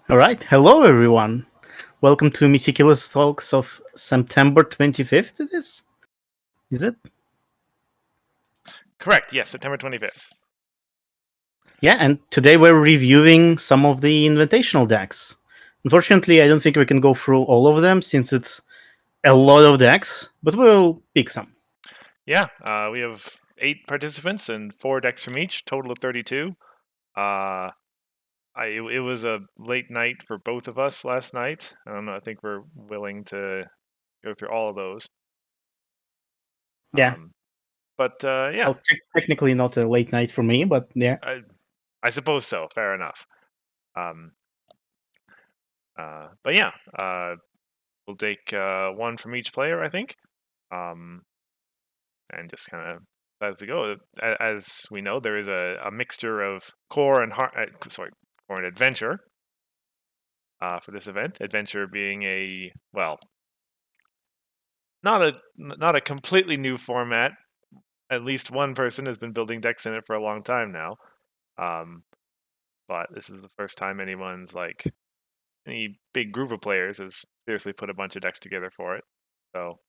All right. Hello, everyone. Welcome to Meticulous Talks of September 25th. Is it? Correct. Yes, September 25th. Yeah, and today we're reviewing some of the invitational decks. Unfortunately, I don't think we can go through all of them since it's a lot of decks, but we'll pick some. Yeah, we have 8 participants and 4 decks from each, total of 32. It was a late night for both of us last night. I think we're willing to go through all of those. Yeah. Yeah, Well, technically not a late night for me, but yeah. I suppose so. Fair enough. Um, but yeah, we'll take one from each player, I think, and just kind of as we go. As we know, there is a mixture of core and core and adventure for this event. Adventure being not a completely new format. At least one person has been building decks in it for a long time now. Um, but this is the first time any big group of players has seriously put a bunch of decks together for it. So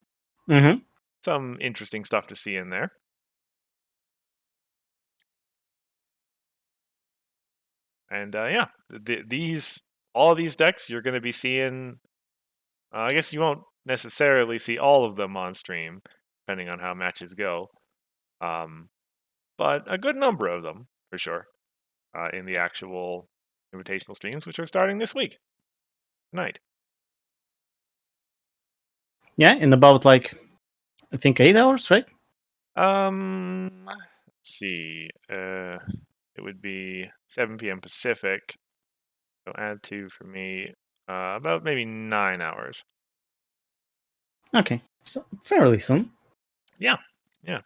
Mm-hmm. some interesting stuff to see in there. And yeah, all of these decks you're going to be seeing. I guess you won't necessarily see all of them on stream, depending on how matches go. Um, but a good number of them for sure in the actual invitational streams, which are starting this week tonight. Yeah, in about I think 8 hours, right? Let's see. It would be 7 p.m. Pacific. So add 2 for me. About maybe 9 hours. Okay, so fairly soon. Yeah,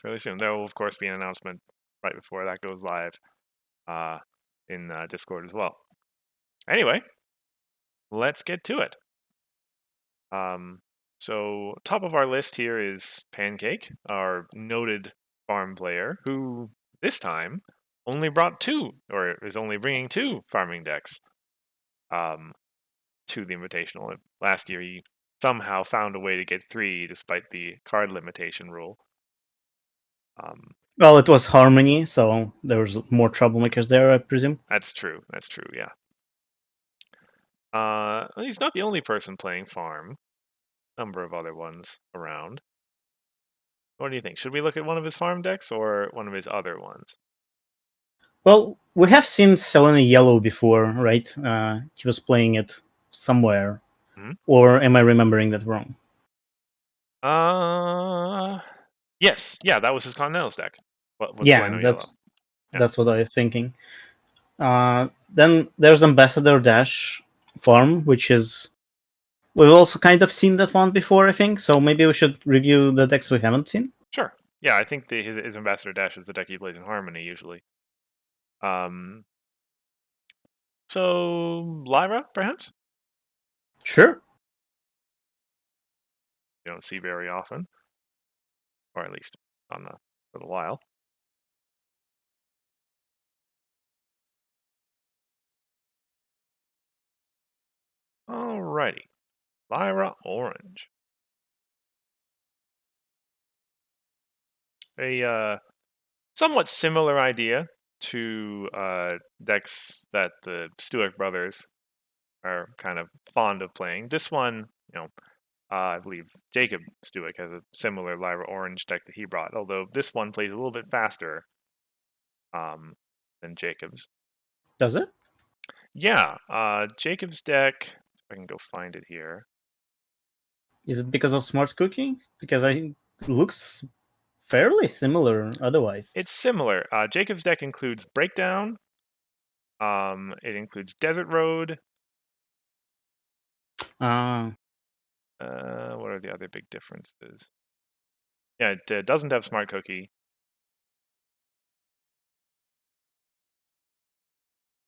fairly soon. There will of course be an announcement right before that goes live uh, in Discord as well. Anyway, let's get to it. So top of our list here is Pancake, our noted farm player, who this time only brought 2, or is only bringing 2 farming decks um, to the Invitational. Last year, he somehow found a way to get 3 despite the card limitation rule. Well, it was Harmony, so there was more troublemakers there, I presume. That's true. Yeah. He's not the only person playing farm. Number of other ones around. What do you think? Should we look at one of his farm decks or one of his other ones? Well, we have seen Selena Yellow before, right? He was playing it somewhere. Hmm? Or am I remembering that wrong? Yes, yeah, that was his Continentals deck. What was Yeah, Seleno Yellow? that's Yeah, that's what I was thinking. Then there's Ambassador Dash farm, which is we've also kind of seen that one before, I think. So maybe we should review the decks we haven't seen. sure. Yeah, I think his Ambassador Dash is the deck he plays in Harmony usually. Um, so Lyra, perhaps? Sure. You don't see very often, or at least on a little while. Alrighty, Lyra Orange. A somewhat similar idea to decks that the Stuart brothers are kind of fond of playing. This one, I believe Jacob Stuart has a similar Lyra Orange deck that he brought, although this one plays a little bit faster um, than Jacob's. Does it? Yeah, Jacob's deck, if I can go find it here. Is it because of smart cooking? Because I think it looks fairly similar otherwise. It's similar. Jacob's deck includes Breakdown, it includes Desert Road. Uh, What are the other big differences? Yeah, it doesn't have Smart Cookie.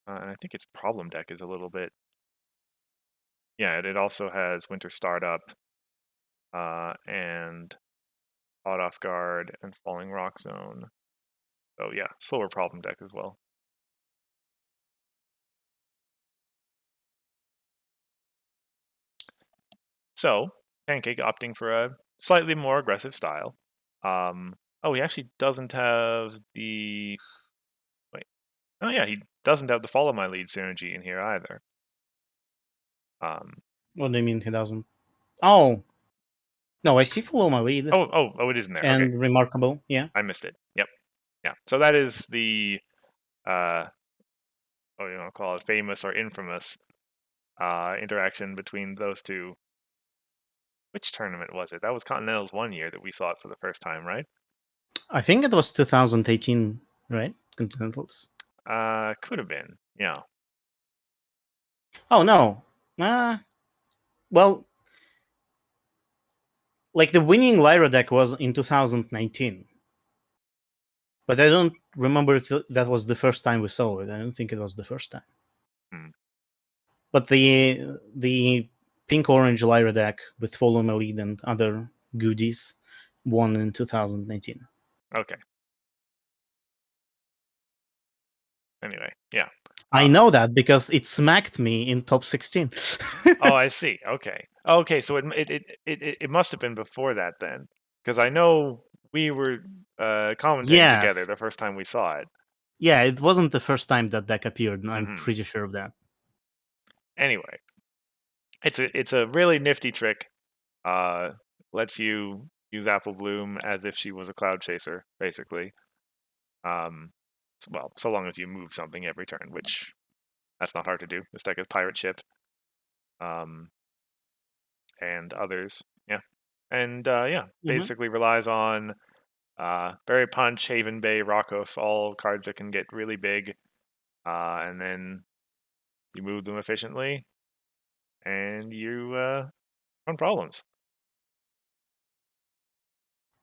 And I think its problem deck is a little bit. Yeah, it also has Winter Startup and Caught Off Guard and Falling Rock Zone. So yeah, slower problem deck as well. So Pancake opting for a slightly more aggressive style. Oh, he actually doesn't have the wait. Oh yeah, he doesn't have the follow my lead synergy in here either. Um, What do you mean he doesn't? Oh, no, I see follow my lead oh, it isn't there. Okay, and remarkable. Yeah. I missed it. Yep. Yeah. So that is the call it famous or infamous interaction between those two. Which tournament was it? That was Continentals one year that we saw it for the first time, right? I think it was 2018, right? Continentals. Could have been. Yeah. Oh, no. Well, like the winning Lyra deck was in 2019. But I don't remember if that was the first time we saw it. I don't think it was the first time. Hmm. But the pink orange Lyra deck with follow my lead and other goodies won in 2019. Okay. Anyway, yeah. I know that because it smacked me in top 16. Oh, I see. Okay. Okay, so it must have been before that then, because I know we were commentating together Yes. the first time we saw it. Yeah, it wasn't the first time that deck appeared, and I'm Hmm. pretty sure of that. Anyway, it's a really nifty trick. Lets you use Apple Bloom as if she was a cloud chaser, basically. Well, so long as you move something every turn, which that's not hard to do. This deck is Pirate Ship, and others. Yeah, and Hmm. basically relies on Berry Punch, Haven Bay, Rockoff, all cards that can get really big, and then you move them efficiently, and you run problems.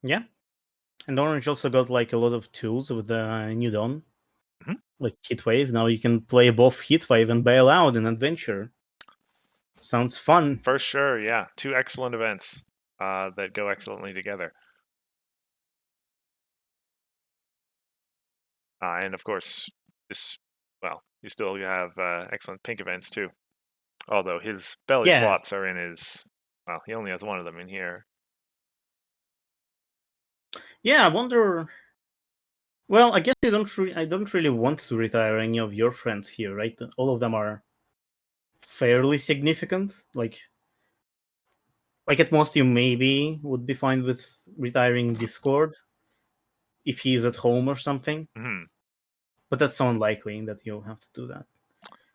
Yeah, and Orange also got like a lot of tools with the new Dawn, Hmm. like Heatwave. Now you can play both Heatwave and Bail Out in Adventure. Sounds fun. For sure, yeah. Two excellent events that go excellently together. And of course, you still have excellent pink events too. Although his belly Yeah, flops are in his, he only has one of them in here. yeah. I wonder. Well, I guess I don't really want to retire any of your friends here, right? All of them are fairly significant. Like at most, you maybe would be fine with retiring Discord if he's at home or something. Hmm. But that's so unlikely that you'll have to do that.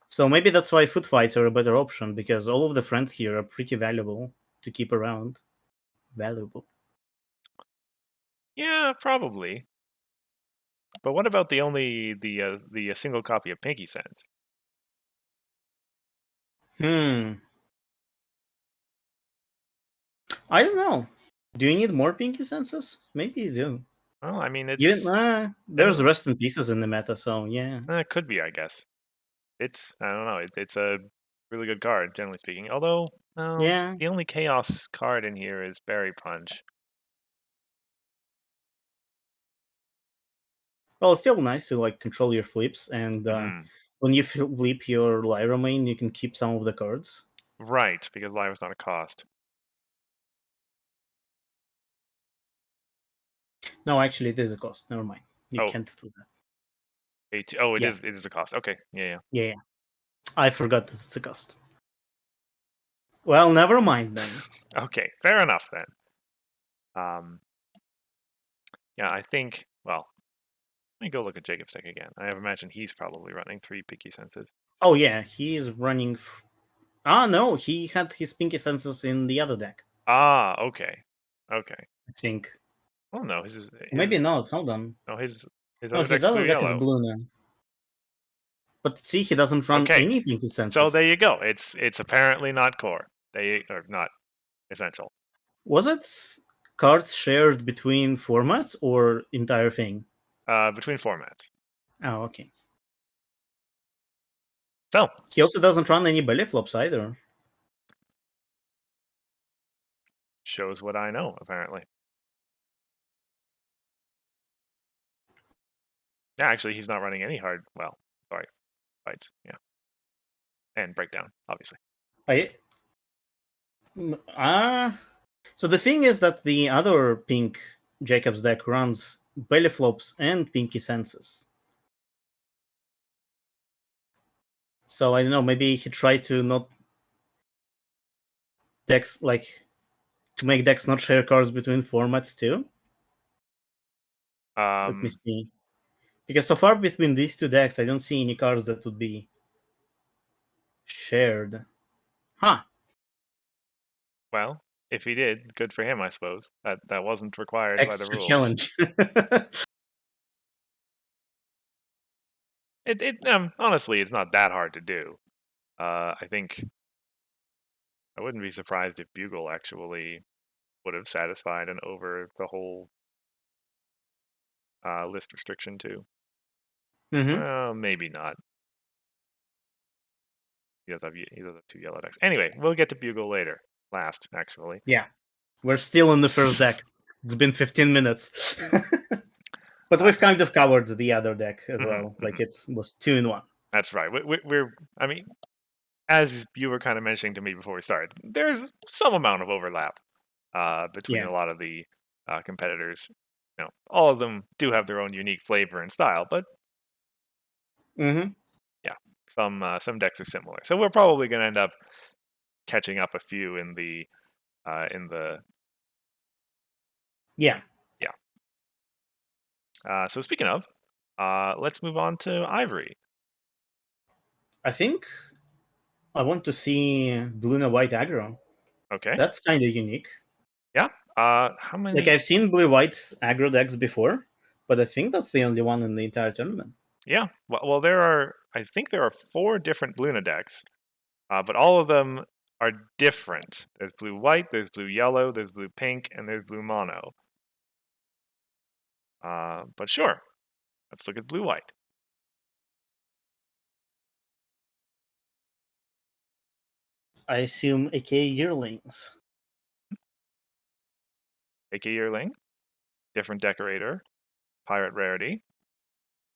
So maybe that's why foot fights are a better option because all of the friends here are pretty valuable to keep around. Valuable. Yeah, probably. But what about the single copy of Pinky Sense? Hmm. I don't know. Do you need more Pinky Senses? Maybe you do. Well, I mean, Even it's there's generally rest in pieces in the meta, so yeah. it could be, I guess. I don't know. It's a really good card, generally speaking. Although, Yeah. the only chaos card in here is Berry Punch. Well, it's still nice to like control your flips, and Hmm. when you flip your Lyra main, you can keep some of the cards. Right, because Lyra's not a cost. No, actually, it is a cost. Never mind. You Oh, can't do that. oh, Yeah, it is a cost. Okay, yeah. yeah. I forgot that it's a cost. Well, never mind then. Okay, fair enough then. Um, yeah, I think. Well, let me go look at Jacob's deck again. I imagine he's probably running 3 Picky Senses. Oh yeah, he is running. No, he had his Pinky Senses in the other deck. Ah, okay, okay. I think. Oh no, Or maybe not. Hold on. no his No, other his deck's blue other deck is yellow. blue now. But see, he doesn't run Okay, any Pinky so there Senses. you go. It's apparently not core. They are not essential. Was it cards shared between formats or entire thing? Between formats. Oh, okay. So He also doesn't run any belly flops either. shows what I know apparently. Yeah, actually, he's not running any hard. Well, sorry, fights. Yeah, and breakdown, obviously. I So the thing is that the other pink Jacob's deck runs belly flops and pinky senses. So I don't know, maybe he tried to not decks to make decks not share cards between formats too. Let me see. Because so far between these two decks, I don't see any cards that would be shared. Huh. Well, if he did, good for him, I suppose. That wasn't required by the Extra rules. challenge. Honestly, it's not that hard to do. I think I wouldn't be surprised if Bugle actually would have satisfied and over the whole list restriction too. Mm-hmm. Well, maybe not. He does have 2 yellow decks. Anyway, we'll get to Bugle later. Last, actually. Yeah. We're still in the first deck. It's been 15 minutes. But we've kind of covered the other deck as well. Like it was 2-in-1. That's right. I mean, as you were kind of mentioning to me before we started, there's some amount of overlap between Yeah. a lot of the competitors. All of them do have their own unique flavor and style, but Mm-hmm. yeah, some decks are similar. So we're probably going to end up catching up a few in the Yeah. So speaking of, let's move on to Ivory. I think I want to see Blue White aggro. Okay. That's kind of unique. Yeah. How many? Like I've seen Blue White aggro decks before, but I think that's the only one in the entire tournament. Yeah. Well, I think there are 4 different Luna decks, but all of them are different. There's blue white, there's blue yellow, there's blue pink, and there's blue mono. But sure, let's look at blue white. I assume AK Yearlings. AK Yearling, different decorator, pirate rarity.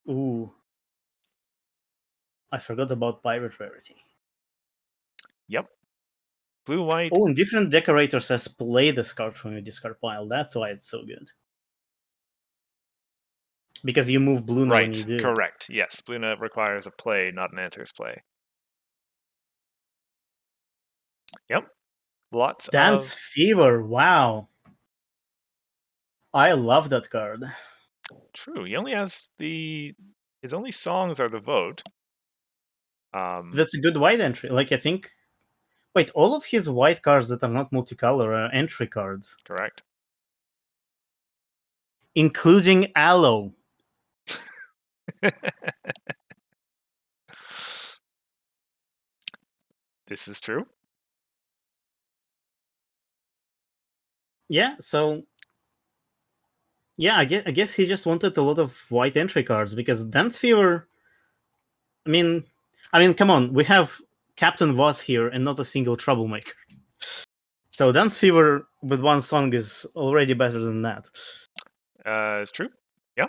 Ooh. I forgot about Pirate Rarity. Yep. Blue white. Oh, and different decorator says play this card from your discard pile. That's why it's so good. Because you move Bluna when you Right. do. Correct. Yes. Luna requires a play, not an answers play. Yep. Lots Dance of Fever. Wow. I love that card. True. He only has his only songs are the vote. That's a good white entry. Like I think. Wait, all of his white cards that are not multicolor are entry cards, Correct. including Aloe. This is true. Yeah. So. Yeah, I guess he just wanted a lot of white entry cards because Dance Fever. I mean, come on. We have Captain Voss here and not a single troublemaker. So Dance Fever with one song is already better than that. It's true. Yeah.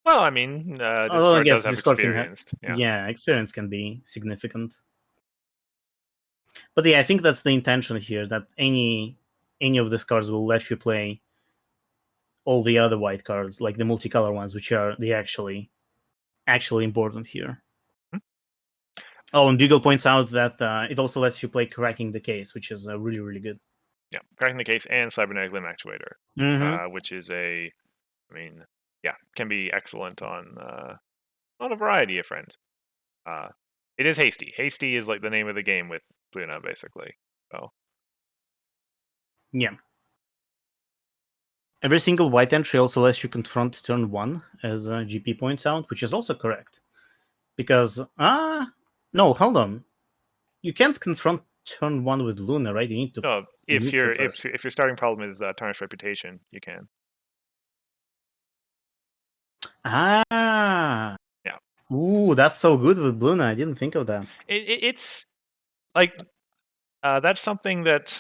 Well, I mean, Although I Discord does guess have Discord experienced. Yeah. experience can be significant. But yeah, I think that's the intention here, that any of these cards will let you play all the other white cards, like the multicolor ones, which are the actually important here. Hmm. Oh, and Bugle points out that it also lets you play Cracking the Case, which is really, really good. Yeah. Cracking the case and cybernetic limb actuator, which is can be excellent on a variety of friends. It is hasty. Hasty is like the name of the game with Luna, basically. So Yeah. Every single white entry also lets you confront turn 1, as GP points out, which is also correct. Because, no, hold on. You can't confront turn 1 with Luna, right? You need to no, if move her your first. if your starting problem is tarnished reputation, you can. Ah. Yeah. Ooh, that's so good with Luna. I didn't think of that. It's like that's something that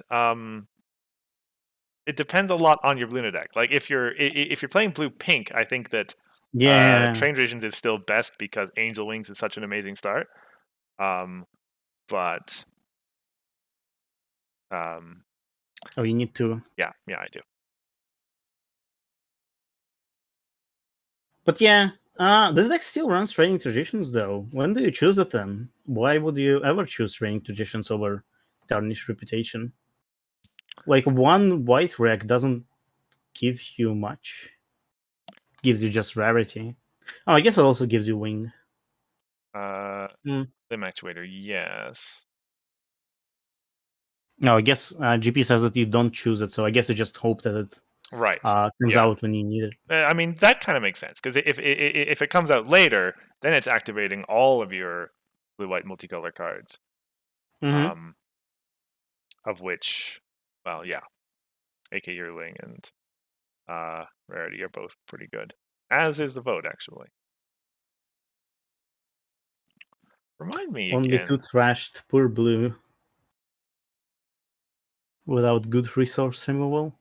it depends a lot on your Luna deck. Like if you're playing blue pink, I think that Yeah. Trained Visions is still best because Angel Wings is such an amazing start. But Oh, you need to. Yeah, I do. But yeah, this deck still runs training traditions though. When do you choose it then? Why would you ever choose training traditions over tarnished reputation? Like one white reg doesn't give you much. Gives you just rarity. Oh, I guess it also gives you wing. Limb actuator, yes. No, I guess GP says that you don't choose it, so I guess you just hope that it Right. comes Yeah. out when you need it. I mean, that kind of makes sense because if it comes out later, then it's activating all of your blue-white multicolor cards. Mm-hmm. Of which, well, yeah, AK Yearling and Rarity are both pretty good. As is the vote, actually. Remind me Only two again. trashed, poor blue, without good resource removal.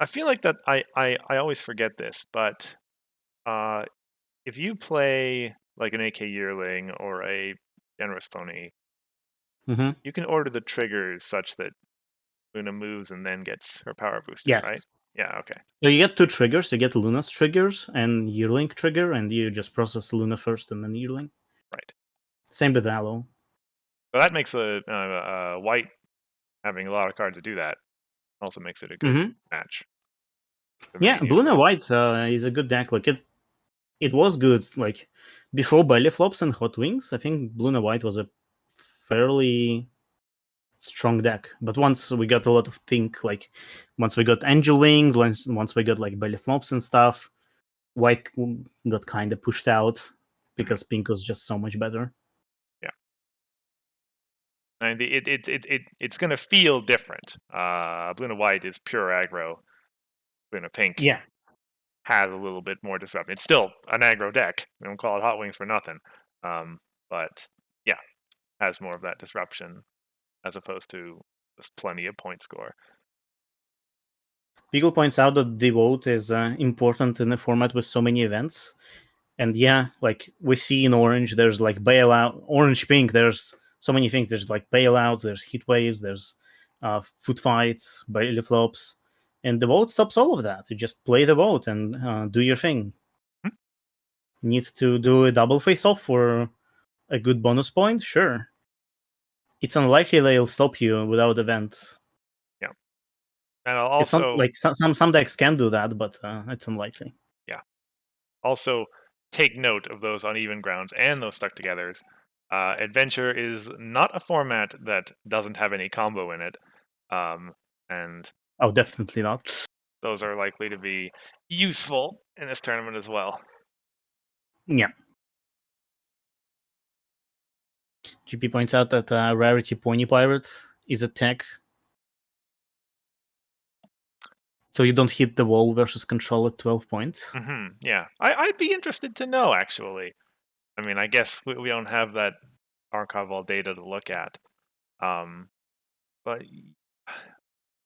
I feel like that I always forget this, but if you play like an AK Yearling or a Generous Pony, Mm-hmm. you can order the triggers such that Luna moves and then gets her power booster, Yes. right? Yeah, okay. So you get two triggers. You get Luna's triggers and Yearling trigger, and you just process Luna first and then Yearling. Right. Same with Aloe. So that makes a white having a lot of cards to do that also makes it a good Mm-hmm. match for me Yeah, Blue usually. and White is a good deck. Like it was good. Like before Belly Flops and Hot Wings, I think Blue and White was a fairly strong deck. But once we got a lot of pink, like once we got Angel Wings, once we got like Belly Flops and stuff, White got kind of pushed out Mhm. because pink was just so much better. Yeah. And it's going to feel different. Blue and white is pure aggro. Blue and pink Yeah. has a little bit more disruption. It's still an aggro deck. We don't call it Hot Wings for nothing. But yeah, has more of that disruption as opposed to just plenty of point score. Beagle points out that Devote is important in a format with so many events. And yeah, like we see in Orange, there's like bailout, Orange Pink, there's so many things. There's like bailouts, there's heat waves, there's foot fights, belly flops. And the vote stops all of that. You just play the vote and do your thing. Hmm? Need to do a double face off for a good bonus point? Sure. It's unlikely they'll stop you without events. Yeah. And It's not also, like some decks can do that, but it's unlikely. yeah. Also, take note of those uneven grounds and those stuck togethers. Adventure is not a format that doesn't have any combo in it. And Oh, definitely not. those are likely to be useful in this tournament as well. Yeah. GP points out that Rarity Pony Pirate is a tech, so you don't hit the wall versus control at 12 points. Yeah, I'd be interested to know actually. I mean, I guess we don't have that archival data to look at, but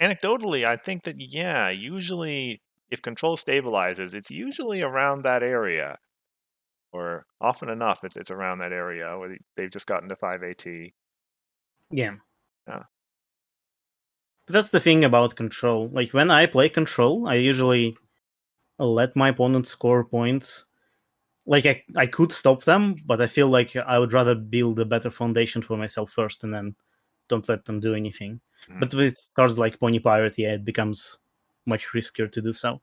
anecdotally, I think that yeah, usually if control stabilizes, it's usually around that area, or often enough, it's around that area where they've just gotten to 5 AT. Yeah. Yeah. But that's the thing about control. Like when I play control, I usually let my opponent score points. Like I could stop them, but I feel like I would rather build a better foundation for myself first and then don't let them do anything. Mhm. But with cards like Pony Pirate, yeah, it becomes much riskier to do so.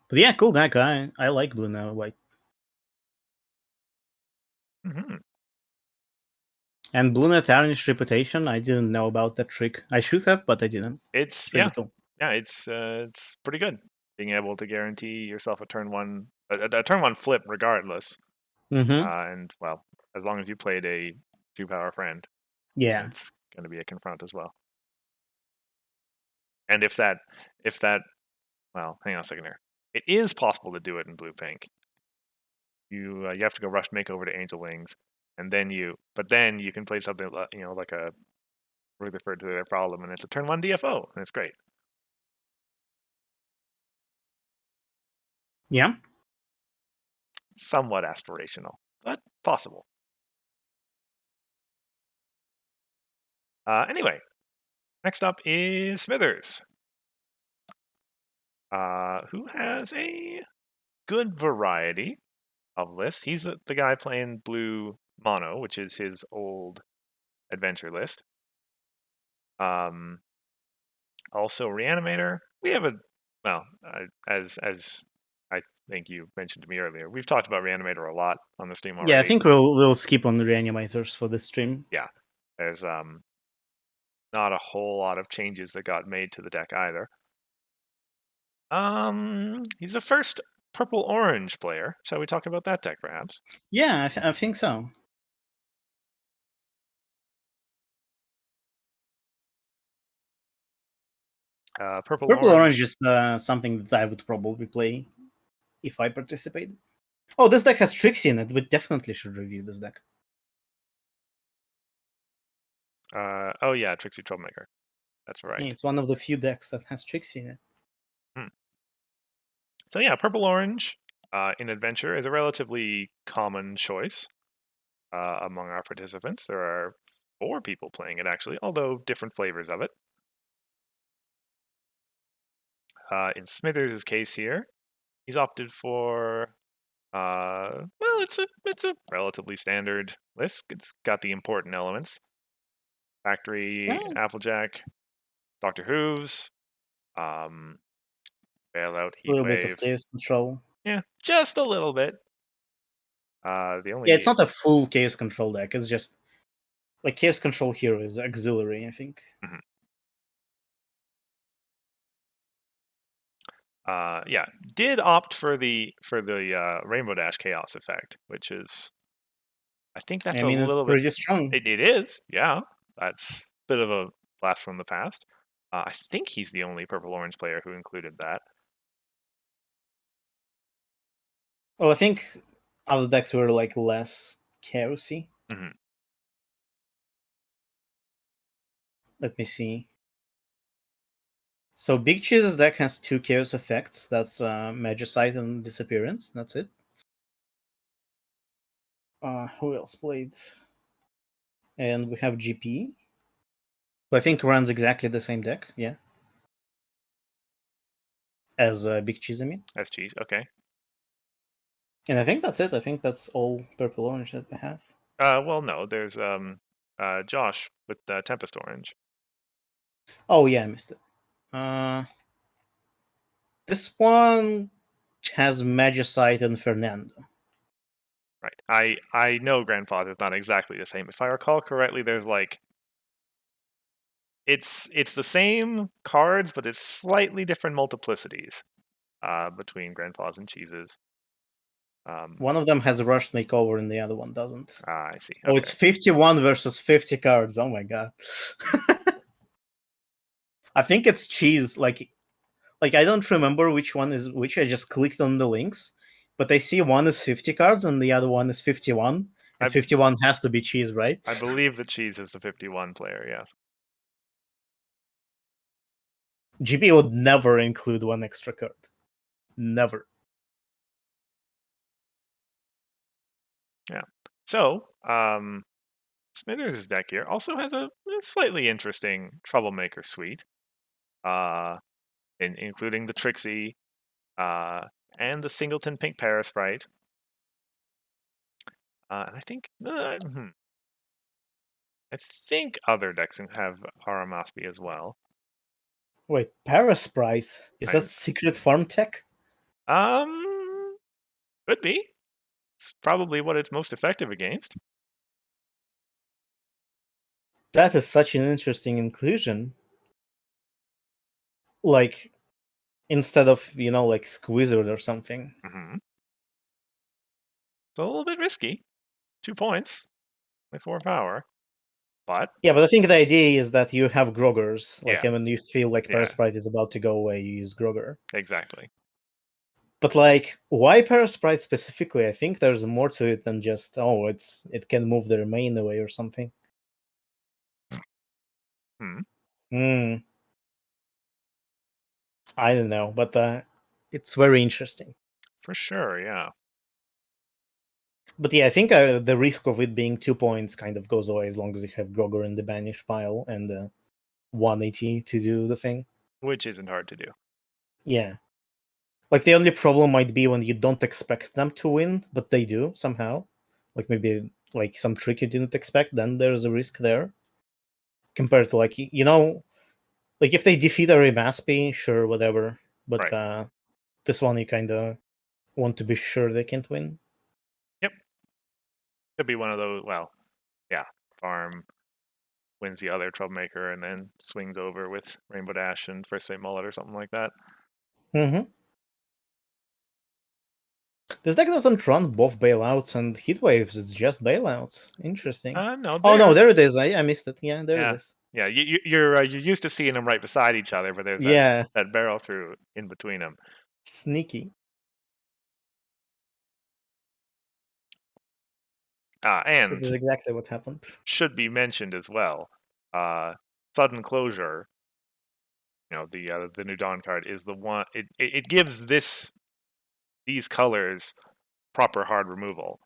But yeah, cool deck. I like blue now, white. Mhm. And Blue Net Tarnished Reputation, I didn't know about that trick. I should have, but I didn't. It's It's really yeah, cool. yeah. It's pretty good being able to guarantee yourself a turn one a turn one flip regardless. Mm-hmm. And well, as long as you played a 2 power friend, then Yeah. it's going to be a confront as well. And if that well, hang on a second here. It is possible to do it in blue pink. You have to go rush make over to Angel Wings, and then you can play something like a Rutherford to their problem, and it's a turn one DFO, and it's great. Yeah. Somewhat aspirational, but possible. Anyway, next up is Smithers, who has a good variety of lists. He's the guy playing blue mono, which is his old adventure list. Also Reanimator. We have as I think you mentioned to me earlier, we've talked about Reanimator a lot on the stream Yeah, I already. think we'll skip on the reanimators for this stream. Yeah, there's not a whole lot of changes that got made to the deck either. He's the first purple-orange player. Shall we talk about that deck, perhaps? Yeah, I think so. Purple Purple-orange. orange is something that I would probably play if I participated. Oh, this deck has Trixie in it. We definitely should review this deck. Oh yeah, Trixie Troublemaker. That's Yeah, right. it's one of the few decks that has Trixie in it. Hmm. So yeah, purple-orange in Adventure is a relatively common choice among our participants. There are 4 people playing it actually, although different flavors of it. In Smithers' case here, he's opted for well, it's a relatively standard list. It's got the important elements: Factory, Well, Applejack, Doctor Hooves, um, Bailout, a little bit of Heatwave. chaos control. Yeah, just a little bit. The Yeah, it's only not a full chaos control deck. It's just like chaos control here is auxiliary, I think. mhm. Yeah, did opt for the Rainbow Dash Chaos effect, which is I think that's I a mean, it's little bit. pretty strong. It is, yeah. That's a bit of a blast from the past. I think he's the only purple orange player who included that. Well, I think other decks were like less chaosy. Hmm. Let me see. So Big Cheese's deck has 2 chaos effects. That's Magicite and Disappearance. That's it. Who else played? And we have GP, who I think runs exactly the same deck, yeah, as Big Cheese, I mean. That's cheese. Okay. And I think that's it. I think that's all purple orange that we have. Well, no. There's Josh with Tempest Orange. Oh yeah, I missed it. This one has Magicite and Fernando. Right. I know Grandfather's not exactly the same. If I recall correctly, there's like it's the same cards, but it's slightly different multiplicities between Grandpa's and Cheeses. One of them has Rush Makeover and the other one doesn't. I see. Oh, it's Okay. 51 versus 50 cards. Oh my god. I think it's cheese. Like I don't remember which one is which. I just clicked on the links, but I see one is 50 cards and the other one is 51, and I 51 has to be cheese, right? I believe that Cheese is the 51 player. Yeah. GP would never include one extra card. Never. Yeah. So, Smithers' deck here also has a slightly interesting Troublemaker suite, uh, including the Trixie uh, and the Singleton Pink Parasprite. And I think other decks have Aramaspi as well. Wait, Parasprite? Is I, that secret farm tech? um, could be. It's probably what it's most effective against. That is such an interesting inclusion. Like, instead of, like Squizard or something. Mm-hmm. It's a little bit risky. 2 points, with 4 power, but Yeah, but I think the idea is that you have Groggers. Like, yeah, and when you feel like yeah, Parasprite is about to go away, you use Grogger. exactly. But like, why Parasprite specifically? I think there's more to it than just it can move the remain away or something. Hmm. Hmm. I don't know, but it's very interesting. For sure, yeah. But yeah, I think the risk of it being 2 points kind of goes away as long as you have Grogor in the banish pile and 180 to do the thing. which isn't hard to do. Yeah. Like the only problem might be when you don't expect them to win, but they do somehow. Like maybe like some trick you didn't expect, then there's a risk there. Compared to like like if they defeat a Remaspi, sure, whatever. But Right. this one you kind of want to be sure they can't win. Yep. Could be one of those. Well, yeah. Farm wins the other troublemaker and then swings over with Rainbow Dash and First Fate Mullet or something like that. Mm-hmm. This deck doesn't run both bailouts and heat waves. It's just bailouts. Interesting. No, Oh no, there. there it is. I missed it. Yeah, there it Yeah, is. yeah. You're used to seeing them right beside each other, but there's Yeah, that barrel through in between them. sneaky. That is And exactly what happened. should be mentioned as well. Sudden Closure, the new Dawn card is the one. It gives these colors proper hard removal,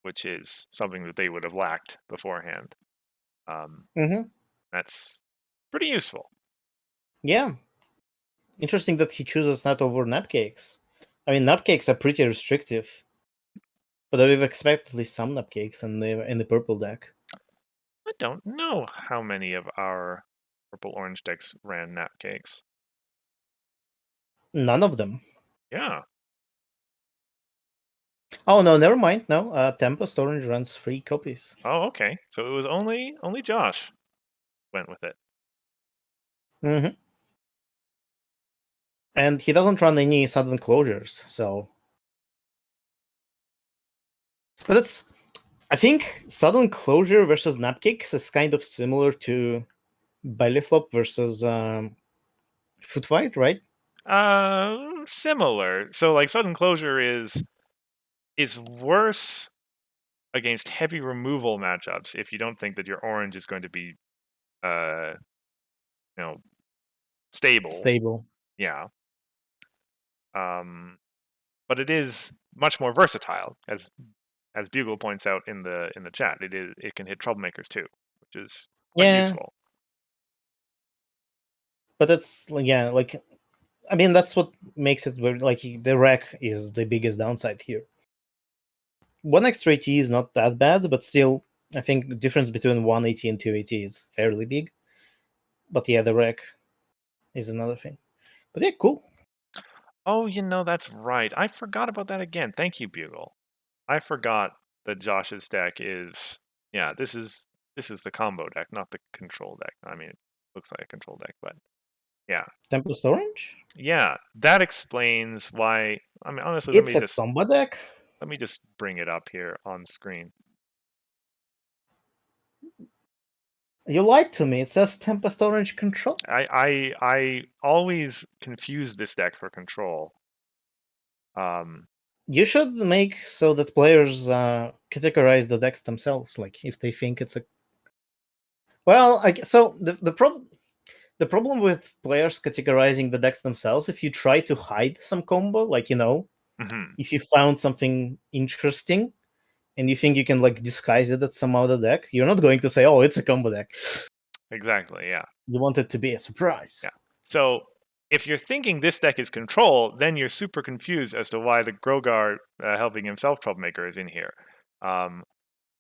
which is something that they would have lacked beforehand. Mm-hmm. That's pretty useful. Yeah. Interesting that he chooses that over Napcakes. I mean, Napcakes are pretty restrictive, but I would expect at least some Napcakes in the purple deck. I don't know how many of our purple orange decks ran Napcakes. None of them. Yeah. Oh no, never mind. No, Tempest Orange runs 3 copies. Oh, okay. So it was only Josh went with it. Mm-hmm. And he doesn't run any sudden closures, so. But I think sudden closure versus Napcakes is kind of similar to belly flop versus foot fight, right? Similar. So like sudden closure is worse against heavy removal matchups if you don't think that your orange is going to be uh stable. Stable. Yeah. But it is much more versatile, as Bugle points out in the chat. It can hit troublemakers too, which is quite Yeah, useful. but that's yeah, like I mean that's what makes it very like the rack is the biggest downside here. One extra AT is not that bad, but still, I think the difference between 180 and 280 is fairly big. But yeah, the rack is another thing. But yeah, cool. Oh, that's right. I forgot about that again. Thank you, Bugle. I forgot that Josh's deck is this is the combo deck, not the control deck. I mean, it looks like a control deck, but yeah. Tempest Orange? Yeah, that explains why. I mean, honestly, It's a combo deck. let me just bring it up here on screen. You lied to me. It says Tempest Orange Control. I always confuse this deck for control. You should make so that players categorize the decks themselves. Like if they think it's a well, so the problem with players categorizing the decks themselves, if you try to hide some combo, like mhm, if you found something interesting and you think you can like disguise it as some other deck, you're not going to say, "Oh, it's a combo deck." exactly, yeah. You want it to be a surprise. Yeah. So if you're thinking this deck is control, then you're super confused as to why the Grogar helping himself troublemaker is in here.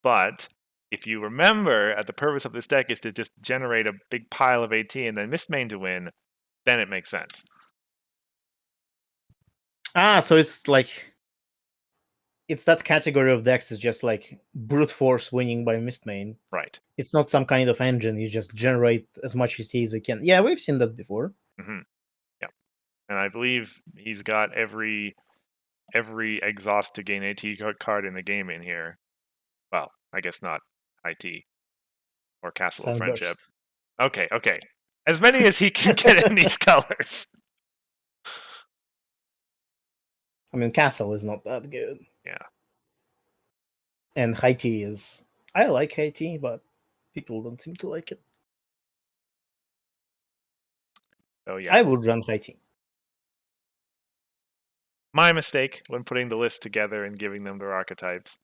But if you remember that the purpose of this deck is to just generate a big pile of AT and then Mistmain to win, then it makes sense. So it's that category of decks is just like brute force winning by Mistmain. Right. It's not some kind of engine. You just generate as much AT as you can. Yeah, we've seen that before. Mm-hmm. Yeah. And I believe he's got every exhaust to gain AT card in the game in here. Well, I guess not IT or Castle of Friendship. Sunburst. Okay. As many as he can get in these colors. I mean, Castle is not that good. Yeah. And high T is. I like high T, but people don't seem to like it. So yeah. I would run high T. my mistake when putting the list together and giving them their archetypes.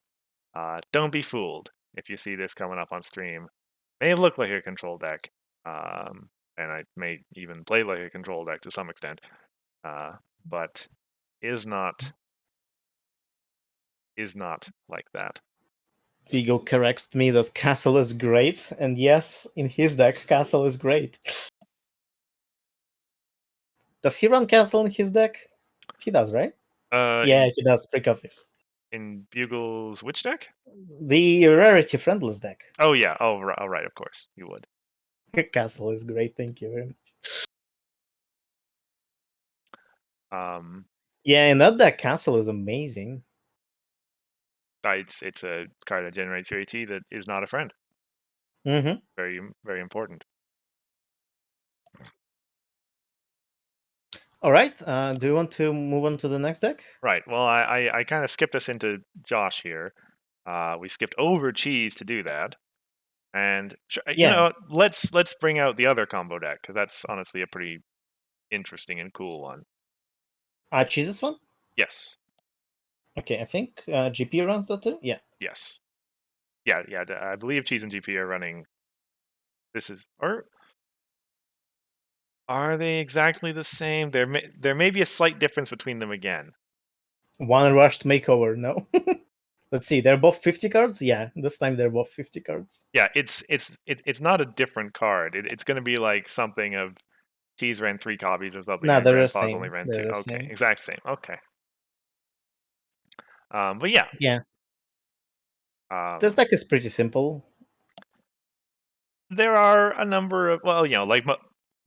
Don't be fooled if you see this coming up on stream. May look like a control deck, and I may even play like a control deck to some extent, but is not like that. Beagle corrects me that Castle is great, and yes, in his deck, Castle is great. Does he run Castle in his deck? He does, right? Yeah, he does. Pre-copies. In Bugle's which deck? The rarity friendless deck. Oh yeah. Oh right. Of course you would. Castle is great. Thank you very much. Yeah, in that deck, Castle is amazing. It's a card that generates your AT that is not a friend. Mm-hmm. Very, very important. All right. Do you want to move on to the next deck? Right. Well, I kind of skipped us into Josh here. We skipped over Cheese to do that. And Yeah. let's bring out the other combo deck because that's honestly a pretty interesting and cool one. Cheese's one? Yes. Okay, I think GP runs that too. Yeah. Yes. Yeah. I believe Cheese and GP are running. Or are they exactly the same? There may be a slight difference between them again. One rushed makeover. No. Let's see. They're both 50 cards. Yeah, this time they're both 50 cards. Yeah, it's not a different card. It's going to be like something of Cheese ran 3 copies or something, No, and they're the Grandpa's only same. ran They're 2. the Okay, same. exact same. Okay. But yeah. Yeah. This deck is pretty simple. There are a number of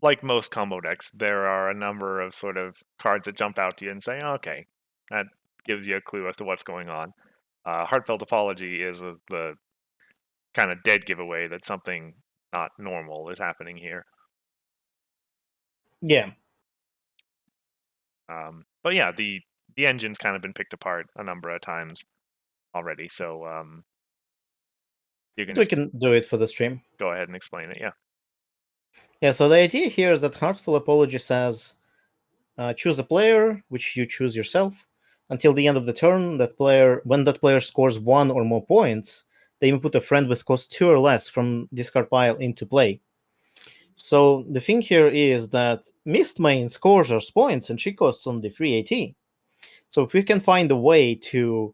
like most combo decks, there are a number of sort of cards that jump out to you and say, okay, that gives you a clue as to what's going on. Heartfelt Apology is the kind of dead giveaway that something not normal is happening here. Yeah. But yeah, the engine's kind of been picked apart a number of times already, so you can We can do it for the stream. go ahead and explain it. Yeah. Yeah, so the idea here is that Heartful Apology says choose a player, which you choose yourself. Until the end of the turn, when that player scores 1 or more points, they may put a friend with cost 2 or less from discard pile into play. So the thing here is that Mist Main scores her points and she costs only 3 AT. So if we can find a way to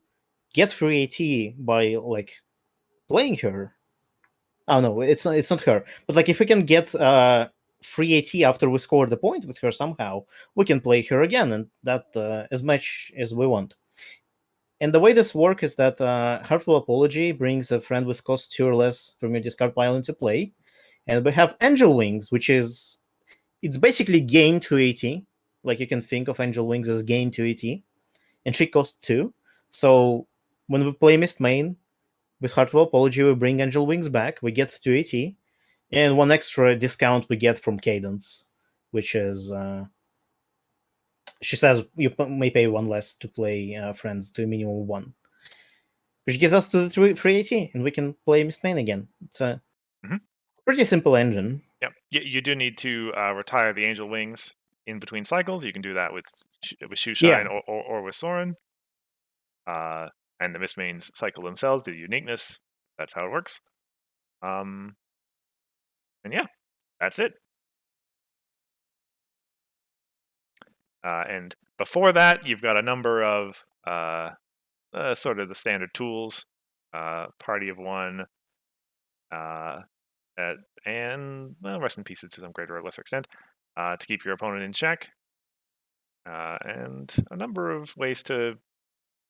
get free AT by like playing her, oh no, it's not her, but like if we can get free AT after we score the point with her somehow, we can play her again, and that as much as we want. And the way this works is that Heartful Apology brings a friend with cost 2 or less from your discard pile into play, and we have Angel Wings, which is it's basically gain 2 AT. Like you can think of Angel Wings as gain 2 AT, and she costs 2. So when we play Mist Main with Heartful Apology, we bring Angel Wings back, we get 2 AT, and one extra discount we get from Cadence, which is she says you may pay 1 less to play friends to a minimum of 1, which gives us to the 380, and we can play Mist Main again. It's a pretty simple engine. Yep. You do need to retire the Angel Wings in between cycles. You can do that with Shoeshine or with Soren. And the Mist Mains cycle themselves do uniqueness. That's how it works. And yeah, that's it. And before that, you've got a number of sort of the standard tools, Party of One, and rest in pieces to some greater or lesser extent, to keep your opponent in check, and a number of ways to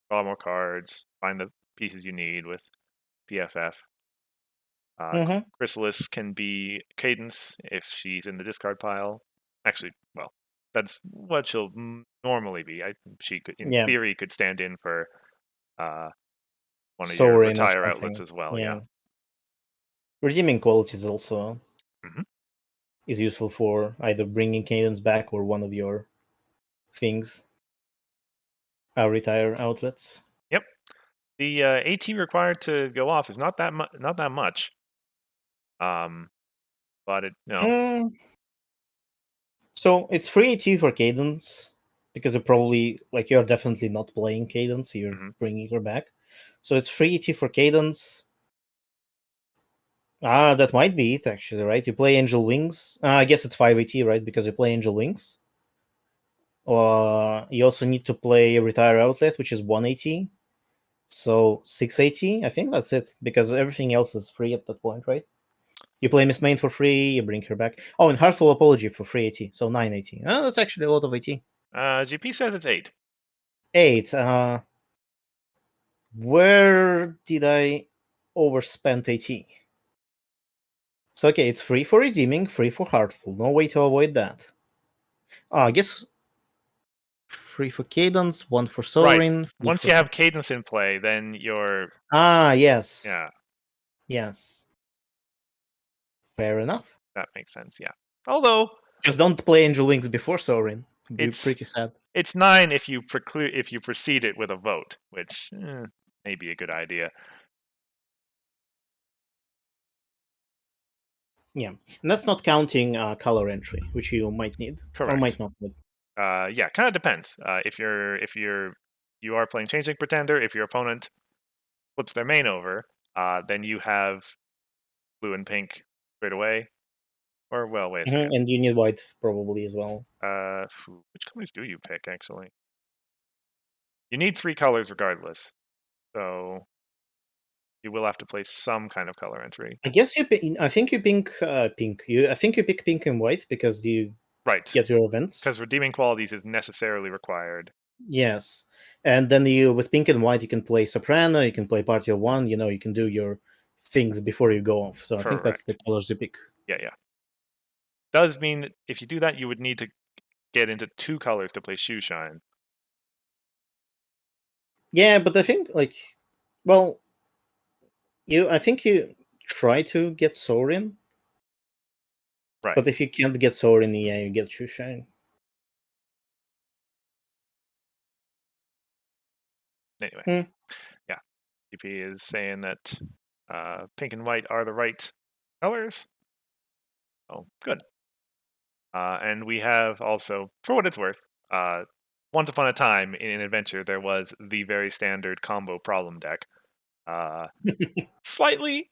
draw more cards, find the pieces you need with PFF. Chrysalis can be Cadence if she's in the discard pile. Actually, well, that's what she'll normally be. She could, in theory, could stand in for one of your retire outlets as well. Yeah. Redeeming Qualities also is useful for either bringing Cadence back or one of your things. Retire outlets. Yep. The AT required to go off is not that much. But it So it's free AT for Cadence. because you're definitely not playing Cadence. You're Mhm. bringing her back, so it's 3 ET for Cadence. Ah, that might be it actually, right? You play Angel Wings. I guess it's 5 ET, right? Because you play Angel Wings. Or you also need to play Retire Outlet, which is 1 AT. So 6 AT. I think that's it because everything else is free at that point, right? You play Miss Main for free. You bring her back. Oh, and Heartful Apology for 3 AT. So 9 AT. Oh, that's actually a lot of AT. GP says it's 8. 8. Where did I overspend AT? So okay, it's free for redeeming, free for Heartful. No way to avoid that. I guess free for Cadence, one for Right. Sovereign, free Once for you have Cadence in play, then you're yes. yeah, Yes. Fair enough. that makes sense. Yeah. Although Just don't play Angel Wings before Sovereign. It'd be it's pretty sad. it's 9 if you proceed it with a vote, which may be a good idea. Yeah. And that's not counting color entry, which you might need or Correct. might not need. Yeah, kind of depends. If you are playing Changeling Pretender, if your opponent flips their main over, then you have blue and pink straight away. Or well, wait a second. And you need white probably as well. Which colors do you pick actually? You need 3 colors regardless, so you will have to play some kind of color entry. I guess I think you pink pink. I think you pick pink and white because you Right, get your events. because redeeming qualities is necessarily required. Yes. And then you with pink and white you can play soprano, you can play party of one, you can do your things before you go off. So I think that's the Correct. colors you pick. Yeah, yeah. Does mean that if you do that, you would need to get into 2 colors to play Shoe Shine. Yeah, but I think well, I think you try to get Sorin, Right. but if you can't get Sorin, yeah, you get Shushan. Anyway, Hmm. yeah. DP is saying that pink and white are the right colors. Oh, good. And we have also, for what it's worth, once upon a time in an adventure, there was the very standard combo problem deck. Slightly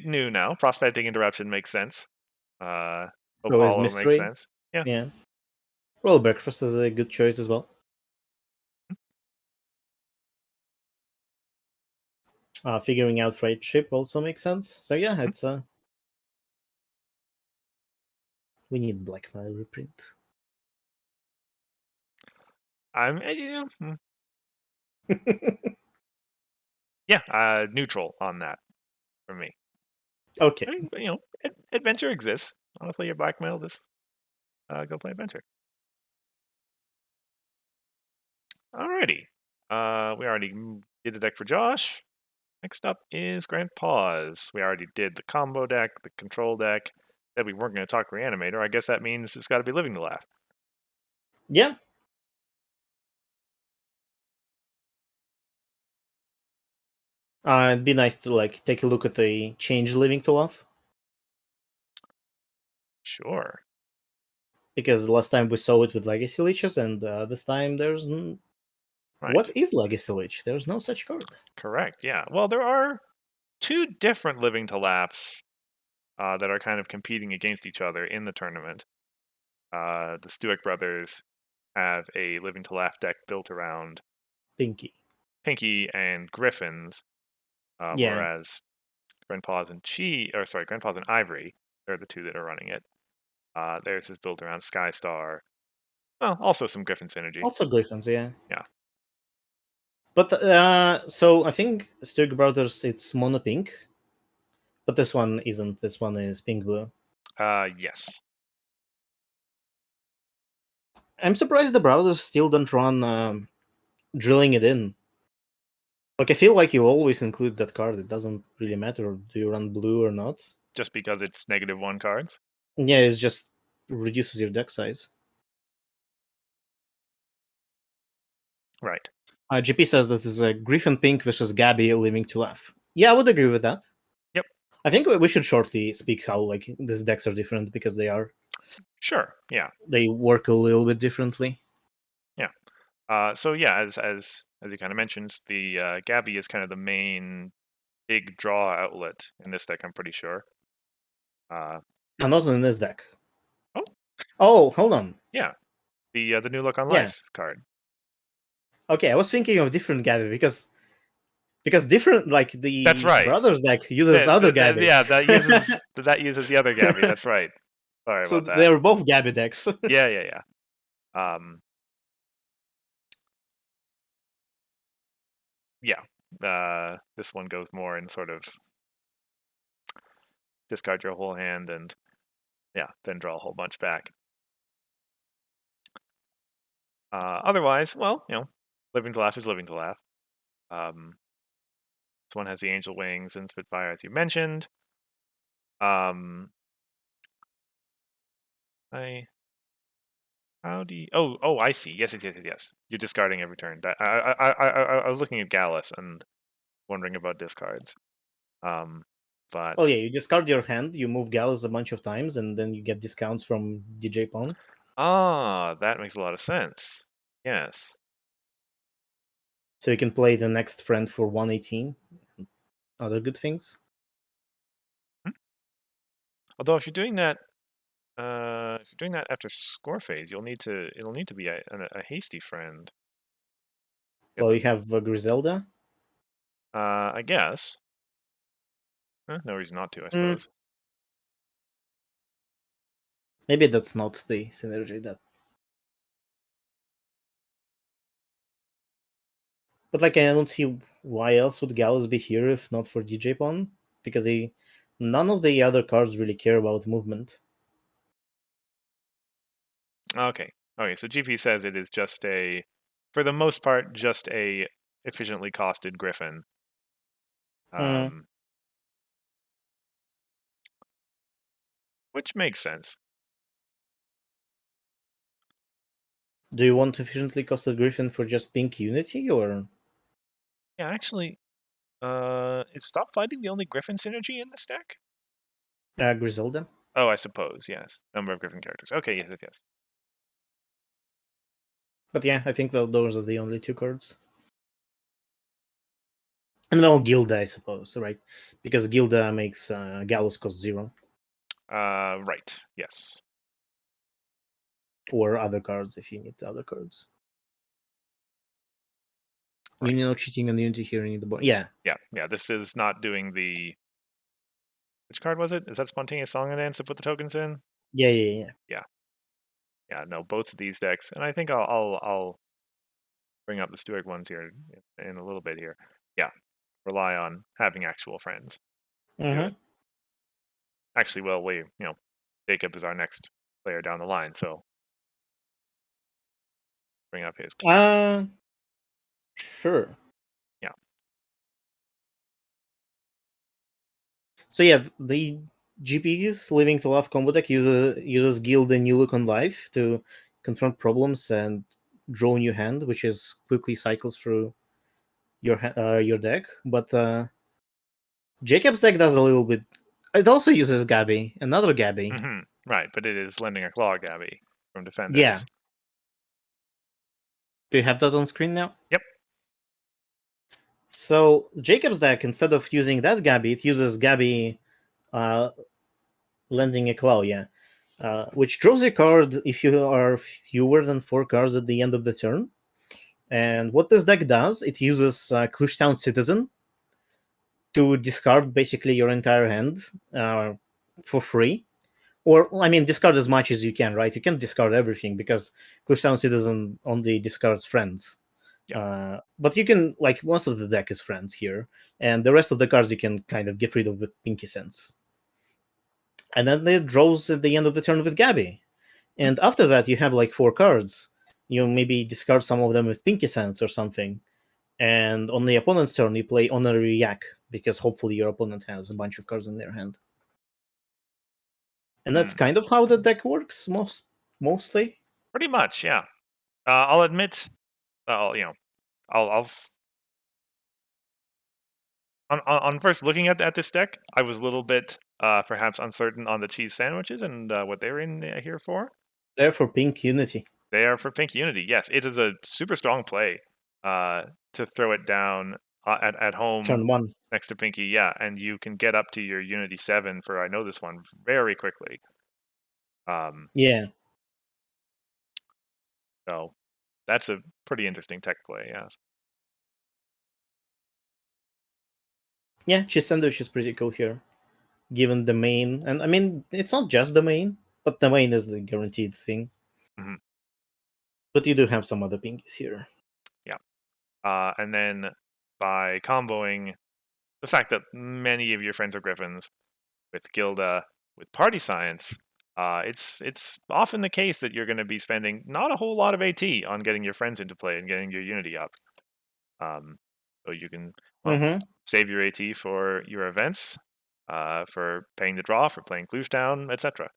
new now. Prospecting Interruption makes sense. So is Apollo makes Mystery. sense. Yeah. Yeah. Well, Breakfast is a good choice as well. Figuring out Friendship also makes sense. So yeah, it's we need Black Mail reprint. I'm yeah, neutral on that for me. Okay. I mean, adventure exists. Want to play your blackmail? Just go play adventure. Alrighty. We already did a deck for Josh. Next up is Grandpa's. We already did the combo deck, the control deck. Said we weren't going to talk Reanimator. I guess that means it's got to be Living to Laugh. Yeah. It'd be nice to take a look at the change Living to Love, Sure. because last time we saw it with Legacy Leeches, and this time Right. what is Legacy Leech? There's no such card. Correct. Yeah. Well, there are 2 different Living to Laughs that are kind of competing against each other in the tournament. The Stuick brothers have a Living to Laugh deck built around Pinky. Pinky and Griffins, Yeah. whereas Grandpa's and Ivory, they're the 2 that are running it. Theirs is built around Skystar. Well, also some Griffin synergy. Also Griffins, yeah. Yeah. But so I think Stug Brothers it's mono pink, but this one isn't. This one is pink blue. Yes. I'm surprised the Brothers still don't run drilling it in. I feel like you always include that card. It doesn't really matter. Do you run blue or not? Just because it's -1 cards. Yeah, it just reduces your deck size. Right. GP says that it's a Griffin Pink versus Gabby Living to Laugh. Yeah, I would agree with that. Yep. I think we should shortly speak how these decks are different because Sure. Yeah. they work a little bit differently. So yeah, as you kind of mentioned, the Gabby is kind of the main big draw outlet in this deck. I'm pretty sure. Not in this deck. Oh Oh, hold on. yeah, the new look on Yeah. life card. Okay, I was thinking of different Gabby because different like That's the right. brothers deck uses other Gabby. Yeah, that uses the other Gabby. That's right. Sorry So about that. they're both Gabby decks. Yeah, yeah, yeah. Um, yeah. This one goes more in sort of discard your whole hand and yeah, then draw a whole bunch back. Otherwise, well, living to laugh is living to laugh. This one has the angel wings and Spitfire, as you mentioned. Um, I how do you? Oh, I see. Yes. You're discarding every turn. That I was looking at Gallus and wondering about discards. Oh But yeah, you discard your hand, you move Gallus a bunch of times, and then you get discounts from DJ Pawn. that makes a lot of sense. Yes. So you can play the next friend for 118. Other good things. Hmm. Although if you're doing that after score phase, it'll need to be a hasty friend. Get Well, you them. have Griselda. I guess. No reason not to, I Hmm, suppose. maybe that's not the synergy that. But like, I don't see why else would Gallus be here if not for DJ Pawn, because none of the other cards really care about movement. Okay. Okay. So GP says it is just for the most part, just a efficiently costed Griffin. Hmm. Um, which makes sense. Do you want efficiently costed Griffin for just pink unity or Yeah, actually, is Stop Fighting the only Griffin synergy in this deck? Griselda? Oh, I suppose, yes. Number of Griffin characters. Okay, yes. But yeah, I think those are the only two cards. And well, Gilda, I suppose, right? Because Gilda makes Gallus cost 0, Right, yes. or other cards if you need other cards. You Right. know, cheating on Unity here in the board. Yeah. Yeah, this is not doing which card was it? Is that Spontaneous Song and Dance to put the tokens in? Yeah. Yeah, no, both of these decks, and I think I'll bring up the Stuart ones here in a little bit here. Yeah, rely on having actual friends. Do Mm-hmm. it. Actually, well, Jacob is our next player down the line, so bring up his. Sure. Yeah. So yeah, the GP's Living to Love combo deck uses Guild and New Look on Life to confront problems and draw a new hand, which is quickly cycles through your deck. But Jacob's deck does a little bit. It also uses Gabby, another Gabby. Right, but it is lending a claw, Gabby, from Yeah. Defenders. Do you have that on screen now? Yep. So Jacob's deck, instead of using that Gabby, it uses Gabby uh, lending a claw, yeah. Which draws a card if you are fewer than 4 cards at the end of the turn. And what this deck does, it uses Clushtown Citizen to discard basically your entire hand for free. Or, I mean, discard as much as you can, right? You can't discard everything because Clushtown Citizen only discards friends. Yeah. But you can, like, most of the deck is friends here, and the rest of the cards you can kind of get rid of with Pinky Sense. And then it draws at the end of the turn with Gabby. And after that, you have like 4 cards. You maybe discard some of them with Pinky Sense or something. And on the opponent's turn, you play Honorary Yak, because hopefully your opponent has a bunch of cards in their hand. And that's kind of how the deck works, mostly. Pretty much, yeah. I'll admit, I'll on first looking at this deck, I was a little bit perhaps uncertain on the cheese sandwiches and what they were in here for. There for Pink Unity. They are for Pink Unity. Yes, it is a super strong play to throw it down at home Turn one. next to Pinky. Yeah, and you can get up to your Unity 7 for I know this one very quickly. Yeah. So that's a pretty interesting tech play. Yes. Yeah, cheese sandwich is pretty cool here, given the main. And I mean, it's not just the main, but the main is the guaranteed thing. Hmm. But you do have some other pinkies here. Yeah. And then by comboing the fact that many of your friends are Griffins with Gilda, with Party Science, it's often the case that you're going to be spending not a whole lot of AT on getting your friends into play and getting your Unity up. So you can, well, Mm-hmm. save your AT for your events, for paying the draw, for playing Clues Down, etc.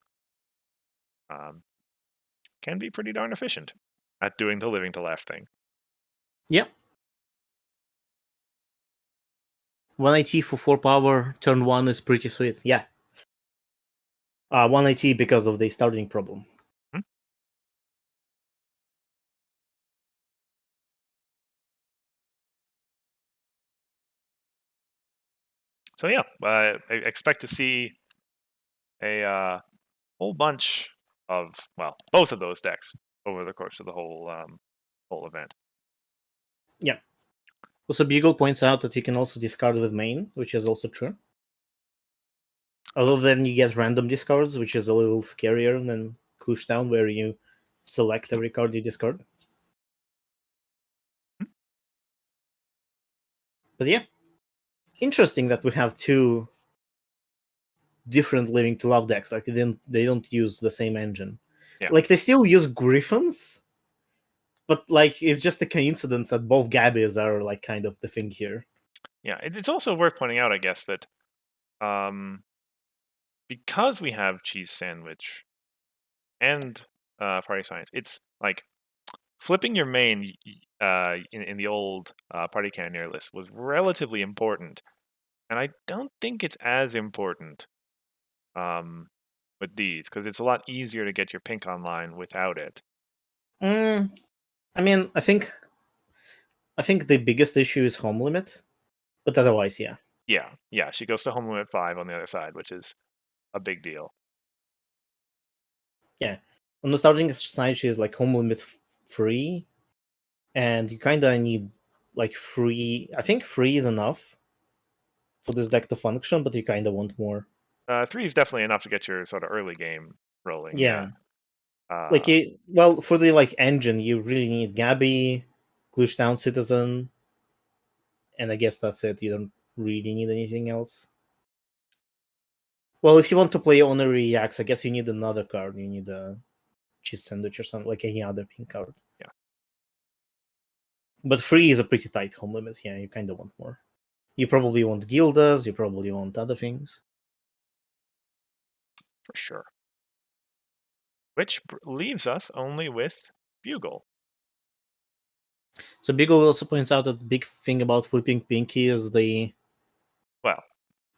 Can be pretty darn efficient at doing the living to left thing. Yep. 180 for 4 power, turn 1 is pretty sweet. Yeah. 180 because of the starting problem. Hmm? So yeah, I expect to see a whole bunch of, well, both of those decks over the course of the whole event. Yeah. Also, Bugle points out that you can also discard with main, which is also true. Although then you get random discards, which is a little scarier than Clush Town, where you select every card you discard. But yeah, interesting that we have two different Living to Love decks. Like they don't use the same engine. Yeah, Like they still use Griffins, but like it's just a coincidence that both Gabbies are like kind of the thing here. yeah. It's also worth pointing out, I guess, that because we have Cheese Sandwich and Party Science, it's like flipping your main in the old Party Cannoneer list was relatively important, and I don't think it's as important um, with these because it's a lot easier to get your pink online without it. Mm, I mean, I think the biggest issue is home limit, but otherwise, yeah. Yeah, yeah. She goes to home limit 5 on the other side, which is a big deal. Yeah. On the starting side, she is like home limit free, and you kind of need like free. I think free is enough for this deck to function, but you kind of want more. 3 is definitely enough to get your sort of early game rolling. Yeah. Yeah, like Uh, well, for the like engine, you really need Gabby, Glush Town Citizen, and I guess that's it. You don't really need anything else. Well, if you want to play Honorary Yaks, I guess you need another card. You need a Cheese Sandwich or something, like any other pink card. yeah, But free is a pretty tight home limit. Yeah, you kind of want more. You probably want Gildas, you probably want other things. for sure. Which leaves us only with Bugle. So Beagle also points out that the big thing about flipping Pinky is the Well,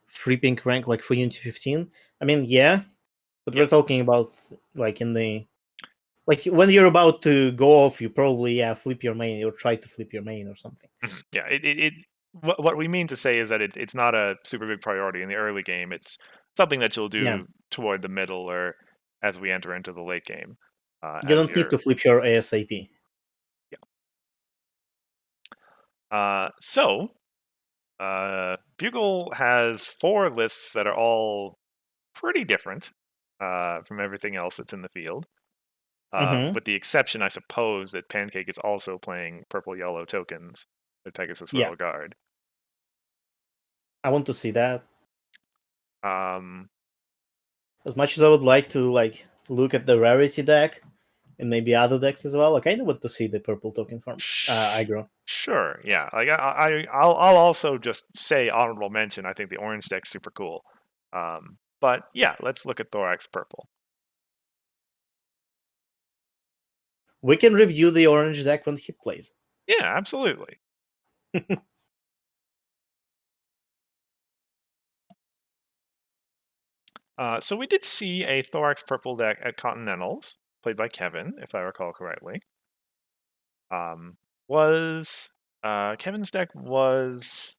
free pink rank, like free into 15. I mean, yeah, but yeah, we're talking about like in the like when you're about to go off, you probably flip your main or try to flip your main or something. yeah. What we mean to say is that it's not a super big priority in the early game. It's something that you'll Yeah, do toward the middle or as we enter into the late game. you As don't need your to flip your ASAP. Yeah. So Bugle has 4 lists that are all pretty different from everything else that's in the field. Mm-hmm. With the exception, I suppose, that Pancake is also playing purple yellow tokens with Pegasus Yeah, Royal Guard. I want to see that. Um, As much as I would like to like look at the rarity deck and maybe other decks as well, I kind of want to see the purple token farm aggro. sure, yeah. Like I'll also just say honorable mention. I think the orange deck's super cool. But yeah, let's look at Thorax Purple. We can review the orange deck when he plays. Yeah, absolutely. So we did see a Thorax Purple deck at Continentals played by Kevin, if I recall correctly, was Kevin's deck was,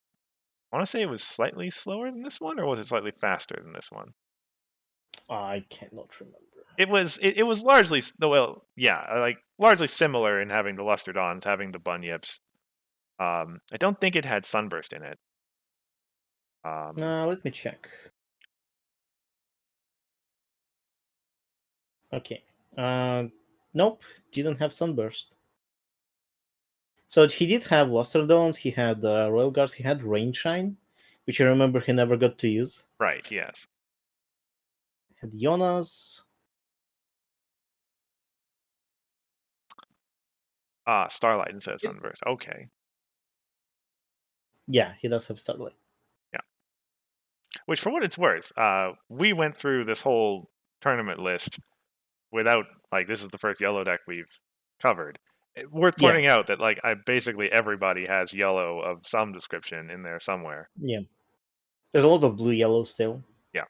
I want to say it was slightly slower than this one, or was it slightly faster than this one? I cannot remember. It was largely well, yeah, like largely similar in having the Luster Dawns, having the Bunyips. I don't think it had Sunburst in it. Let me check. Okay. Nope, didn't have Sunburst. So he did have Luster Dawns, he had Royal Guards, he had Rainshine, which I remember he never got to use. Right. Yes. Had Jonas. Starlight instead of Sunburst. Okay. Yeah, he does have Starlight. Yeah. Which, for what it's worth, we went through this whole tournament list without, like, this is the first yellow deck we've covered. Worth Yeah, pointing out that, like, basically everybody has yellow of some description in there somewhere. yeah. There's a lot of blue yellow still. Yeah.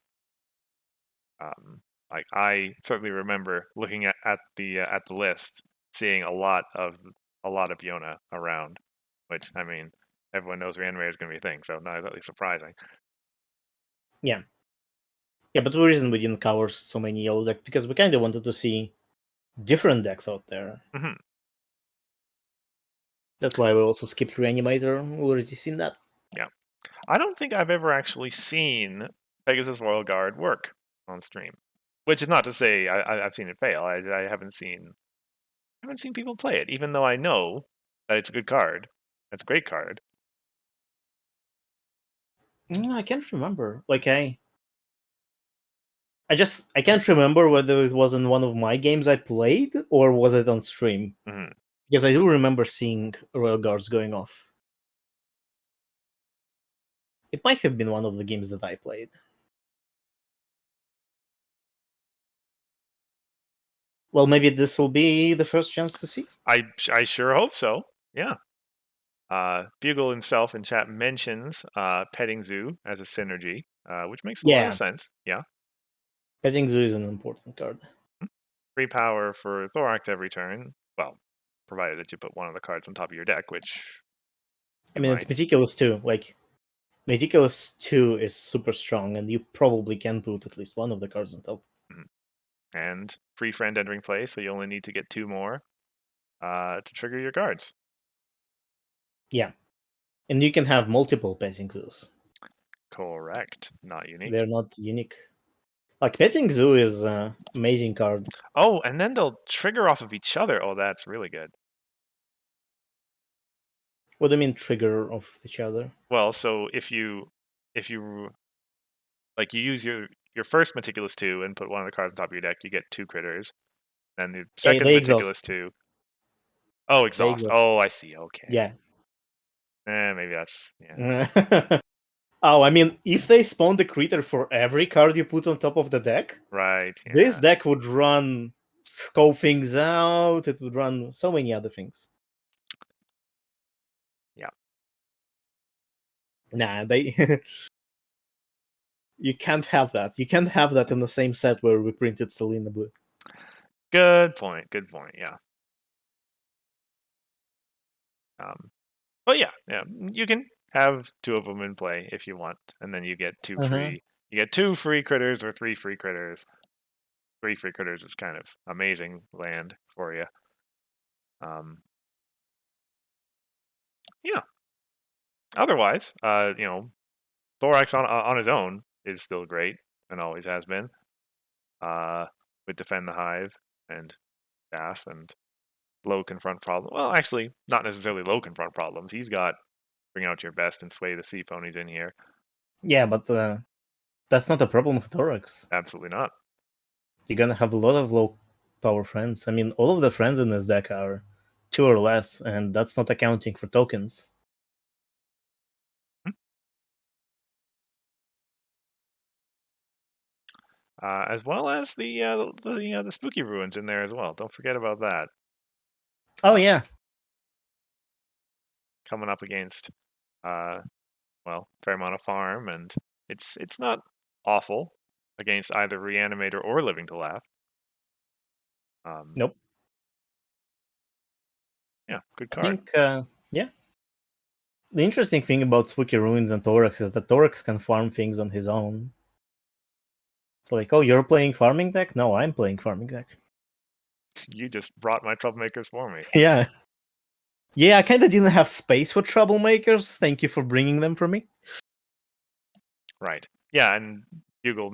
Like, I certainly remember looking at the list, seeing a lot of Yona around, which, I mean, everyone knows Reanimator is going to be a thing, so not exactly surprising. Yeah. Yeah, but the reason we didn't cover so many yellow decks because we kind of wanted to see different decks out there. Hmm. That's why we also skipped Reanimator. We already seen that. Yeah. I don't think I've ever actually seen Pegasus Royal Guard work on stream, which is not to say I've seen it fail. I haven't seen people play it, even though I know that it's a good card. It's a great card. I can't remember. Like I can't remember whether it was in one of my games I played or was it on stream. Hmm. Because I do remember seeing Royal Guards going off. It might have been one of the games that I played. Well, maybe this will be the first chance to see. I sure hope so. Yeah. Bugle himself in chat mentions Petting Zoo as a synergy, which makes a lot of Yeah, sense. Yeah. Petting Zoo is an important card. Free power for Thorax every turn. Well, provided that you put one of the cards on top of your deck, which I you mean, it's might. Meticulous too. Like, Meticulous 2 is super strong, and you probably can put at least one of the cards on top. Mhm. And free friend entering play, so you only need to get 2 more to trigger your cards. Yeah. And you can have multiple Petting Zoos. Correct. Not unique. They're not unique. Like, Petting Zoo is an amazing card. Oh, and then they'll trigger off of each other. Oh, that's really good. What do you mean trigger of each other? Well, so if you like you use your first Meticulous 2 and put one of the cards on top of your deck, you get 2 critters. Then the Yeah, second they exhaust. Meticulous 2. Oh, They exhaust. exhaust. Oh, I see. Okay. Yeah. Maybe that's, yeah. Oh, I mean, if they spawn the critter for every card you put on top of the deck, Right. this Yeah. deck would run scope things out. It would run so many other things. Yeah. Nah, they. You can't have that. You can't have that in the same set where we printed Selena Blue. Good point. Good point. Yeah. But yeah, you can have 2 of them in play if you want, and then you get 2 Uh-huh. free. You get 2 free critters or 3 free critters. 3 free critters is kind of amazing land for you. Yeah. Otherwise, Thorax on his own is still great and always has been. With Defend the Hive and Staff and low confront problem. Well, actually, not necessarily low confront problems. He's got Bring Out Your Best and Sway the Sea Ponies in here. Yeah, but that's not a problem with Thorax. Absolutely not. You're gonna have a lot of low power friends. I mean, all of the friends in this deck are 2 or less, and that's not accounting for tokens. Hmm. As well as the spooky ruins in there as well. Don't forget about that. Oh yeah, Coming up against, fair amount of farm, and it's not awful against either Reanimator or Living to Laugh. Nope. Yeah, good I card. think, yeah. The interesting thing about Spooky Ruins and Thorax is that Thorax can farm things on his own. It's like, oh, you're playing farming deck? No, I'm playing farming deck. You just brought my troublemakers for me. Yeah. Yeah, I kind of didn't have space for troublemakers. Thank you for bringing them for me. Right. Yeah, and Bugle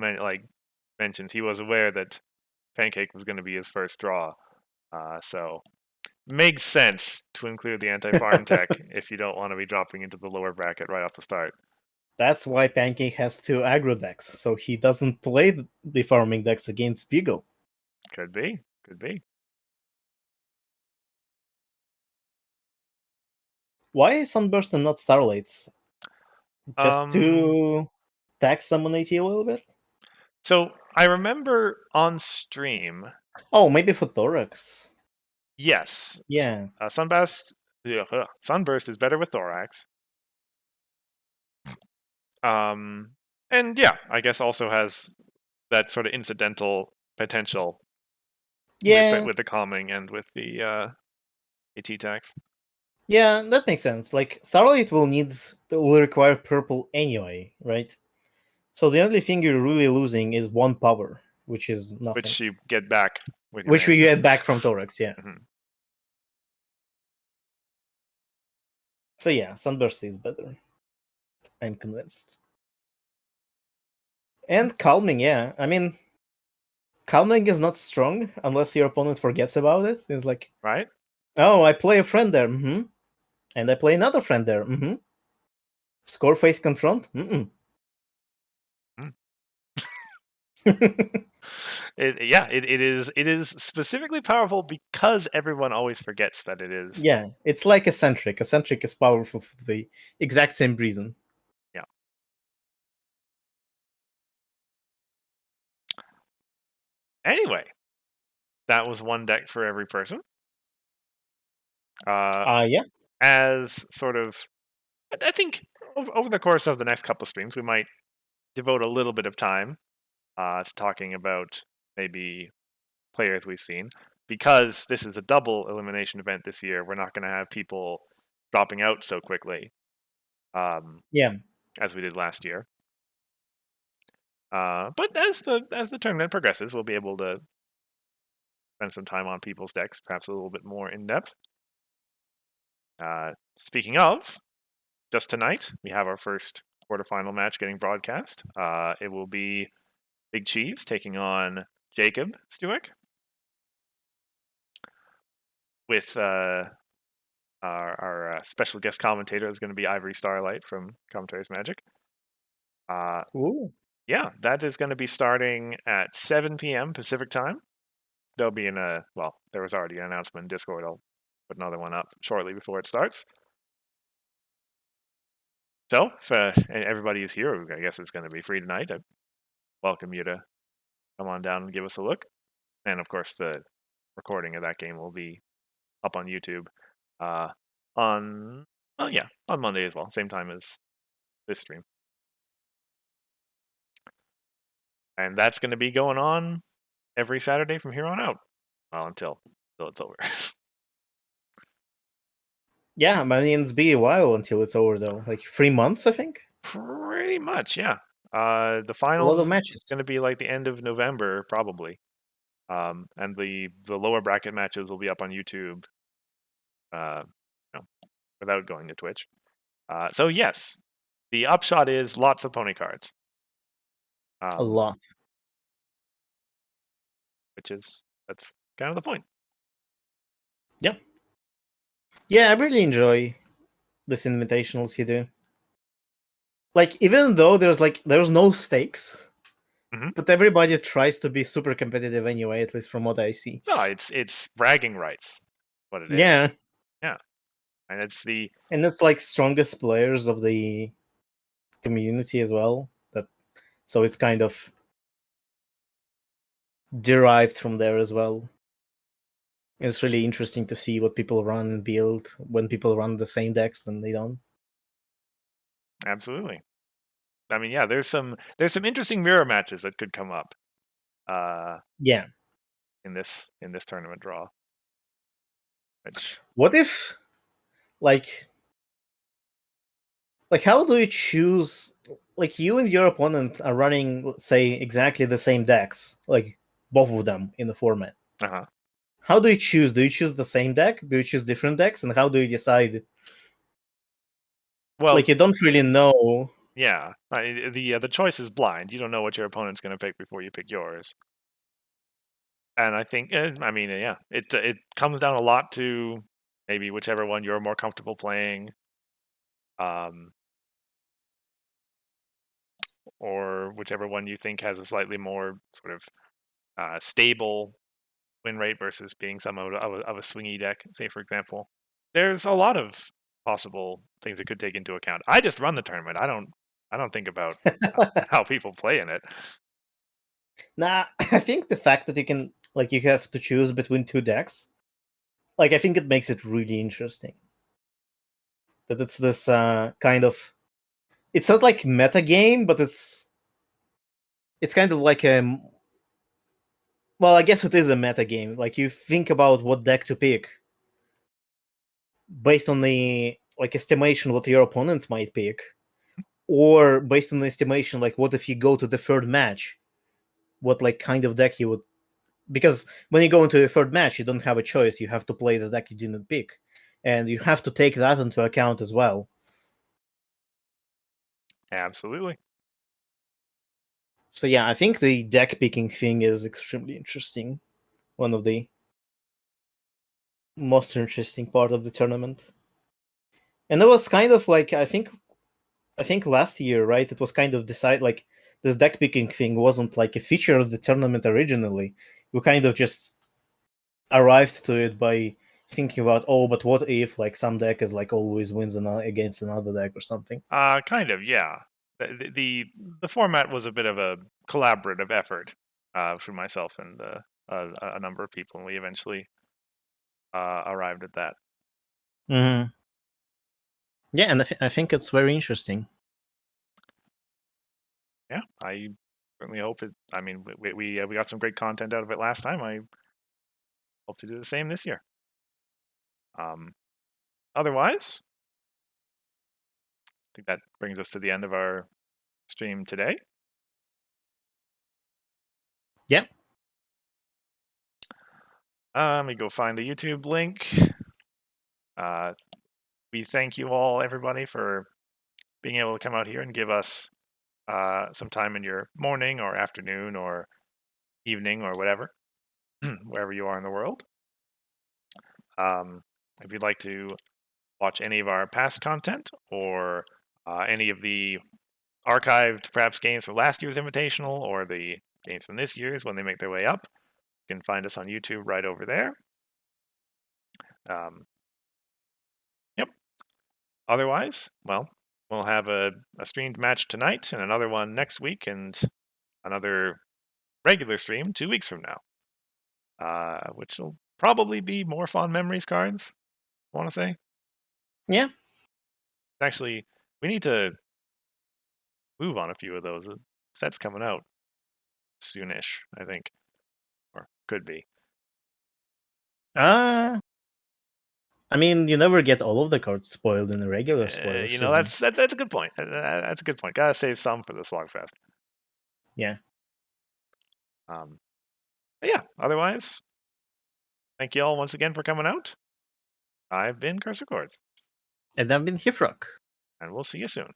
mentions he was aware that Pancake was going to be his first draw. So makes sense to include the anti-farm tech if you don't want to be dropping into the lower bracket right off the start. That's why Pancake has two aggro decks, so he doesn't play the farming decks against Bugle. Could be. Could be. Why Sunburst and not Starlights? Just Um, to tax them on AT a little bit? so I remember on stream, Oh, maybe for Thorax. yes, Yeah. Sunburst is better with Thorax. And yeah, I guess also has that sort of incidental potential Yeah. with the calming and with the AT tax. Yeah, that makes sense. Like, Starlight will require purple anyway, right? So the only thing you're really losing is one power, which is nothing. Which you get back with your Which we hand. get back from Thorax, yeah. Mhm. So yeah, Sunburst is better. I'm convinced. And Calming, yeah. I mean, Calming is not strong unless your opponent forgets about it. It's like, Right? oh, I play a friend there, and I play another friend there, Score face confront, Mm. It is specifically powerful because everyone always forgets that it is. Yeah, it's like Eccentric. Eccentric is powerful for the exact same reason. Yeah. Anyway, that was one deck for every person. Yeah. As sort of, I think over the course of the next couple of streams, we might devote a little bit of time to talking about maybe players we've seen. Because this is a double elimination event this year, we're not going to have people dropping out so quickly Yeah. as we did last year. But as the tournament progresses, we'll be able to spend some time on people's decks, perhaps a little bit more in depth. Speaking of, just tonight we have our first quarterfinal match getting broadcast. It will be Big Cheese taking on Jacob Stuick with our special guest commentator is going to be Ivory Starlight from Commentaries Magic. Ooh. Yeah, that is going to be starting at 7 p.m. Pacific time. There'll be there was already an announcement in Discord. I'll put another one up shortly before it starts. So, if everybody is here, I guess it's going to be free tonight. I welcome you to come on down and give us a look. And of course, the recording of that game will be up on YouTube on Monday as well, same time as this stream. And that's going to be going on every Saturday from here on out. Well, until it's over. Yeah, I mean, it's be a while until it's over, though. Like 3 months, I think. Pretty much, yeah. The A lot finals of is matches. going to be like the end of November, probably. And the lower bracket matches will be up on YouTube, uh, without going to Twitch. So yes, the upshot is lots of pony cards. A lot. That's kind of the point. Yeah. Yeah, I really enjoy this invitationals you do. Like, even though there's no stakes, Mhm. but everybody tries to be super competitive anyway, at least from what I see. No, it's bragging rights, what it is. Yeah. Yeah, and And it's like strongest players of the community as well. So it's kind of derived from there as well. It's really interesting to see what people run and build when people run the same decks than they don't. absolutely. I mean, yeah, there's some interesting mirror matches that could come up. Yeah. in this tournament draw. Which What if, like, how do you choose? Like, you and your opponent are running, let's say, exactly the same decks, like both of them in the format. uh-huh. How do you choose? Do you choose the same deck? Do you choose different decks? And how do you decide? Well, Like, you don't really know. yeah, the choice is blind. You don't know what your opponent's going to pick before you pick yours. And I think, I mean, yeah, it comes down a lot to maybe whichever one you're more comfortable playing, or whichever one you think has a slightly more sort of stable win rate versus being some of a swingy deck. Say, for example, there's a lot of possible things that could take into account. I just run the tournament. I don't think about how people play in it. Nah, I think the fact that you can, like, you have to choose between two decks, like, I think it makes it really interesting. That it's this kind of, it's not like meta game, but it's kind of like a, well, I guess it is a meta game. Like, you think about what deck to pick based on the, like, estimation what your opponent might pick, or based on the estimation, like, what if you go to the third match, what, like, kind of deck you would, because when you go into the third match you don't have a choice, you have to play the deck you didn't pick, and you have to take that into account as well. Absolutely. So yeah, I think the deck picking thing is extremely interesting, one of the most interesting part of the tournament. And it was kind of like, I think last year, right, it was kind of decide, like, this deck picking thing wasn't like a feature of the tournament originally. We kind of just arrived to it by thinking about, oh, but what if, like, some deck is like always wins against another deck or something. Kind of, yeah. The format was a bit of a collaborative effort between myself and a number of people, and we eventually arrived at that. Mm-hmm. Yeah, and I think it's very interesting. Yeah, I certainly hope it. I mean, we got some great content out of it last time. I hope to do the same this year. Um, Otherwise, I think that brings us to the end of our stream today. Yeah. Let me go find the YouTube link. We thank you all, everybody, for being able to come out here and give us some time in your morning or afternoon or evening or whatever, wherever you are in the world. If you'd like to watch any of our past content or any of the archived perhaps games from last year's Invitational or the games from this year's when they make their way up, you can find us on YouTube right over there. Yep. Otherwise, well, we'll have a streamed match tonight and another one next week and another regular stream 2 weeks from now, which will probably be more Fond Memories cards, I want to say. Yeah. Actually, we need to move on a few of those. The set's coming out soonish, I think, or could be. I mean, you never get all of the cards spoiled in the regular spoiler You know, season. that's a good point. That's a good point. Gotta save some for the Slogfest. Yeah. But yeah. Otherwise, thank you all once again for coming out. I've been Cursor Chords, And I've been Hifrock. and we'll see you soon.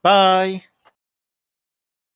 Bye.